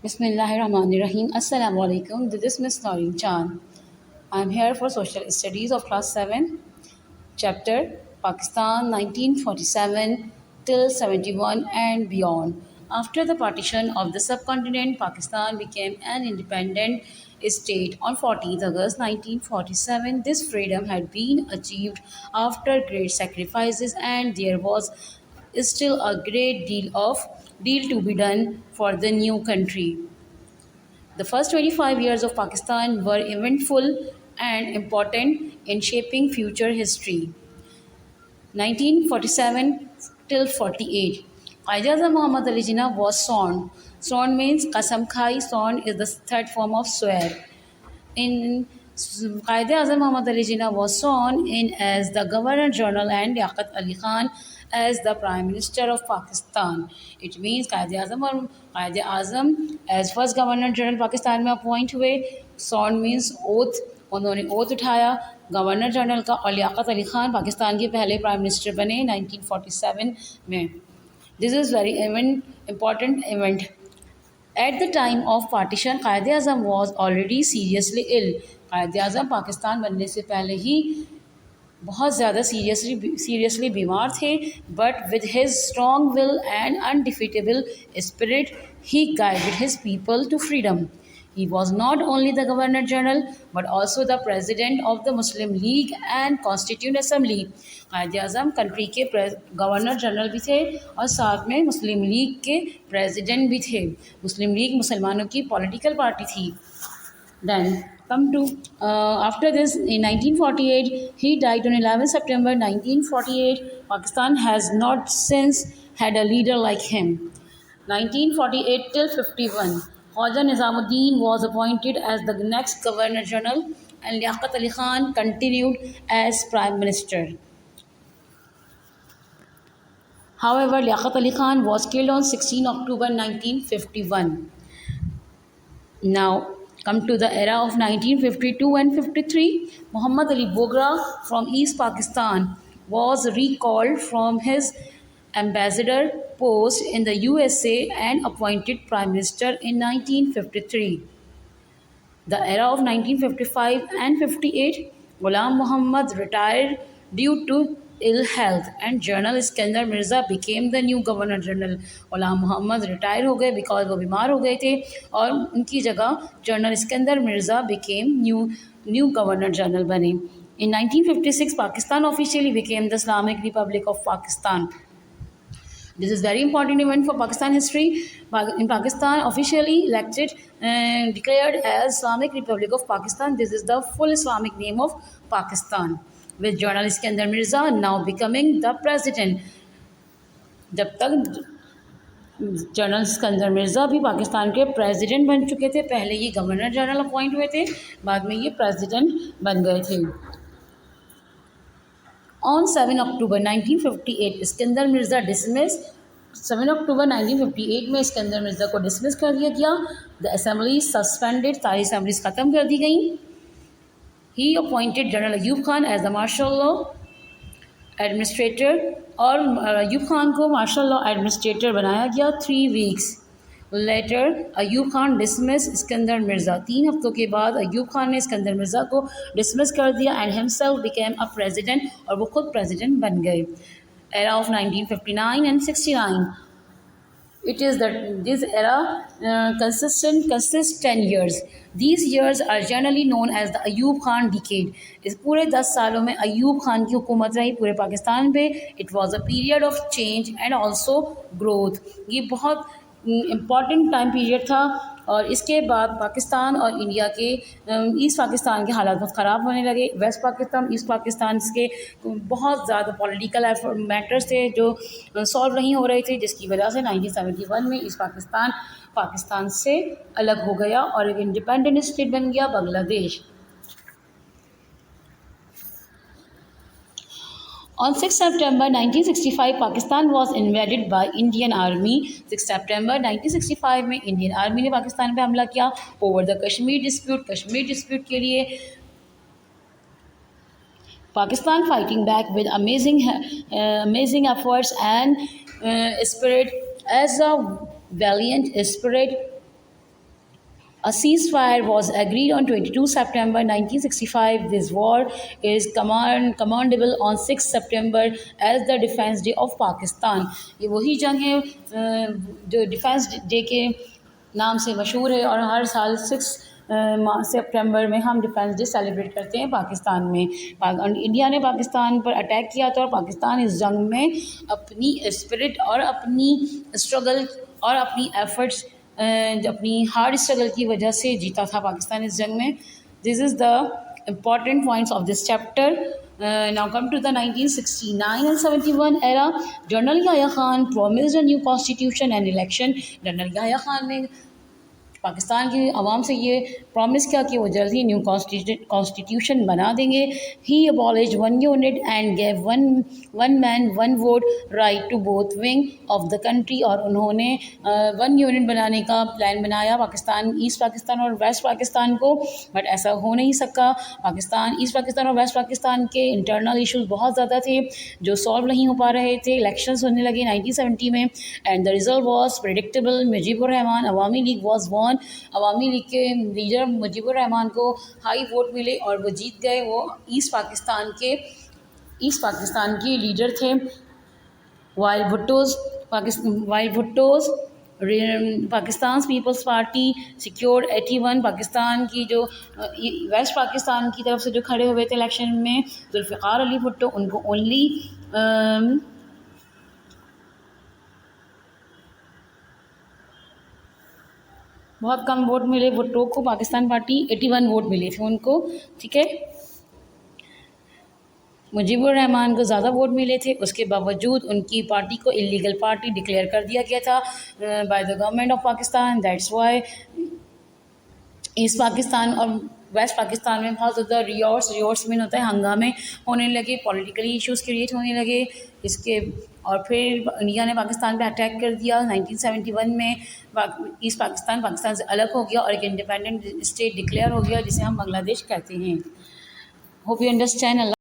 Bismillahirrahmanirrahim. Assalamu alaikum. This is Miss Noreen Chan. I am here for Social Studies of Class 7, Chapter Pakistan 1947 till 71 and beyond. After the partition of the subcontinent, Pakistan became an independent state on 14th August 1947. This freedom had been achieved after great sacrifices, and there was still a great deal to be done for the new country. The first 25 years of Pakistan were eventful and important in shaping future history. 1947 till 48. Qaid-e-Azam Muhammad Ali Jinnah was sworn. Sworn means Qasam Khai. Sworn is the third form of swear. In Qaid-e-Azam Muhammad Ali Jinnah was sworn in as the Governor General and Liaquat Ali Khan as the Prime Minister of Pakistan. It means Qaid-e-Azam as first Governor General Pakistan में appoint हुए. Sworn means oath. उन्होंने oath उठाया governor general का और लियाकत अली खान पाकिस्तान के पहले prime minister बने 1947 में. This is very important event. At the time of partition, Qaid-e-Azam was already seriously ill. Qaid-e-Azam Pakistan बनने से पहले ही बहुत ज़्यादा सीरियसली बीमार थे. But with his strong will and undefeatable spirit he guided his people to freedom. He was not only the Governor General but also the President of the Muslim League and Constituent Assembly. Qaid-e-Azam country के governor general भी थे और साथ में मुस्लिम league के president भी थे. मुस्लिम league मुसलमानों की पॉलिटिकल पार्टी थी. Then come to after this in 1948 he died on 11 September 1948. Pakistan has not since had a leader like him. 1948 till 51. Khwaja Nizamuddin was appointed as the next Governor General and Liaquat Ali Khan continued as Prime Minister. However, Liaquat Ali Khan was killed on 16 October 1951. Now come to the era of 1952 and 53. Muhammad Ali Bogra from East Pakistan was recalled from his ambassador post in the USA and appointed Prime Minister in 1953. The era of 1955 and 58, Ghulam Muhammad retired due to ill health and General Iskandar Mirza became the new Governor General. Ghulam Muhammad retire हो गए because वो बीमार हो गए थे और उनकी जगह General Iskandar Mirza became new Governor General बने. In 1956, Pakistan officially became the Islamic Republic of Pakistan. This is very important event for Pakistan history. In Pakistan, officially elected and declared as Islamic Republic of Pakistan. This is the full Islamic name of Pakistan. With General Iskandar Mirza now becoming the president. जब तक general Iskander Mirza भी पाकिस्तान के president बन चुके थे, पहले ये governor general appoint हुए थे, बाद में ये प्रेसिडेंट बन गए थे. On 7 October 1958, Iskandar Mirza dismiss. 7 October 1958 में इस्कंदर मिर्ज़ा को डिसमिस कर दिया गया. The assembly suspended. सारी असेंबलीज ख़त्म कर दी गई. He appointed general Ayub Khan as the martial law administrator और अयूब खान को मार्शल लॉ एडमिनिस्ट्रेटर बनाया गया. 3 weeks later Ayub Khan dismiss Iskander Mirza. 3 हफ्तों के बाद अयूब खान ने इस्कंदर मिर्ज़ा को डिसमिस कर दिया and himself became a president और वो खुद प्रेसिडेंट बन गए. Era of 1959 and 69. It is that this era consists 10 years. These years are generally known as the Ayub Khan decade. इस पूरे 10 सालों में अयूब खान की हुकूमत रही पूरे पाकिस्तान पे. It was a period of change and also growth. ये बहुत इम्पॉर्टेंट टाइम पीरियड था और इसके बाद पाकिस्तान और इंडिया के ईस्ट पाकिस्तान के हालात बहुत ख़राब होने लगे. वेस्ट पाकिस्तान ईस्ट पाकिस्तान के बहुत ज़्यादा पॉलिटिकल मैटर्स थे जो सॉल्व नहीं हो रहे थे, जिसकी वजह से 1971 में ईस्ट पाकिस्तान से अलग हो गया और एक इंडिपेंडेंट स्टेट बन गया Bangladesh. On 6 September 1965, Pakistan was invaded by Indian Army. 6 September 1965 में इंडियन आर्मी ने पाकिस्तान पे हमला किया ओवर द कश्मीर डिस्प्यूट के लिए. Pakistan fighting back with amazing efforts and spirit. As a valiant spirit, A ceasefire was agreed on 22 September 1965. This war is commendable on 6 September as the Defense Day of Pakistan. ये वही जंग है जो defence day के नाम से मशहूर है और हर साल 6 सितंबर में हम डिफेंस डे सेलिब्रेट करते हैं पाकिस्तान में। इंडिया ने पाकिस्तान पर अटैक किया था और पाकिस्तान इस जंग में अपनी स्पिरिट और अपनी स्ट्रगल और अपनी एफर्ट्स अपनी हार्ड स्ट्रगल की वजह से जीता था पाकिस्तान इस जंग में। This is the important points of this chapter. Now come to the 1969 and 71 era. General Yahya Khan promised a new constitution and election. General Yahya Khan ने पाकिस्तान की आवाम से ये प्रॉमिस किया कि वो जल्द ही न्यू कॉन्स्टिट्यूशन बना देंगे। He abolish one unit and gave one man one vote right to both wing of the country. और उन्होंने वन यूनिट बनाने का प्लान बनाया पाकिस्तान, ईस्ट पाकिस्तान और वेस्ट पाकिस्तान को, बट ऐसा हो नहीं सका। पाकिस्तान, ईस्ट पाकिस्तान और वेस्ट पाकिस्तान के इंटरनल इशूज़ बहुत ज़्यादा थे जो सॉल्व नहीं हो पा रहे थे। इलेक्शंस होने लगे 1970 में and the result was predictable. Mujibur Rahman Awami League was won. Awami League के लीडर मुजीबुर रहमान को हाई वोट मिले और वो जीत गए। वो ईस्ट पाकिस्तान के लीडर थे। While Bhutto's Pakistan Peoples Party secured 81। Pakistan की जो वेस्ट पाकिस्तान की तरफ से जो खड़े हुए थे इलेक्शन में जुल्फ़िकार अली भुट्टो, उनको ओनली बहुत कम वोट मिले। भुट्टो को पाकिस्तान पार्टी 81 वोट मिले थे उनको, ठीक है। मुजीबुर रहमान को ज़्यादा वोट मिले थे, उसके बावजूद उनकी पार्टी को इलीगल पार्टी डिक्लेयर कर दिया गया था by the government of Pakistan. That's why east Pakistan और वेस्ट पाकिस्तान में बहुत ज़्यादा रियोट्स में होता है, हंगामे होने लगे, पॉलिटिकली इश्यूज़ क्रिएट होने लगे इसके। और फिर इंडिया ने पाकिस्तान पे अटैक कर दिया 1971 में। ईस्ट पाकिस्तान से अलग हो गया और एक इंडिपेंडेंट स्टेट डिक्लेयर हो गया जिसे हम बांग्लादेश कहते हैं। Hope you understand.